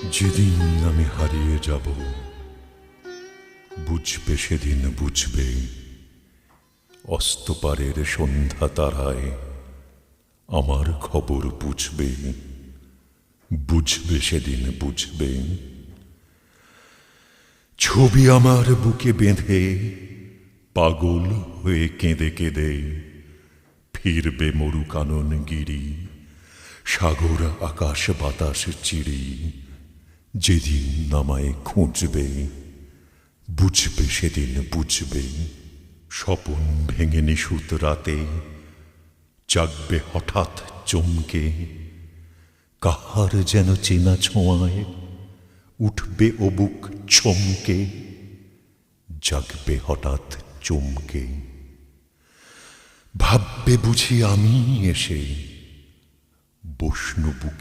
যেদিন আমি হারিয়ে যাব, বুঝবে সেদিন বুঝবে। অস্তপারের সন্ধ্যা তারায় আমার খবর বুঝবে, বুঝবে সেদিন বুঝবে। ছবি আমার বুকে বেঁধে পাগল হয়ে কেঁদে কেঁদে ফিরবে মরু কানন গিরি, সাগর আকাশ বাতাস চিরি। যেদিন নামায় খুঁজবে, বুঝবে সেদিন বুঝবে। স্বপন ভেঙে নিশুত রাতে জাগবে হঠাৎ চমকে, কাহার যেন চেনা ছোঁয়ায় উঠবে ও বুক চমকে, জাগবে হঠাৎ চমকে। ভাববে বুঝি আমি এসে বসনু বুকে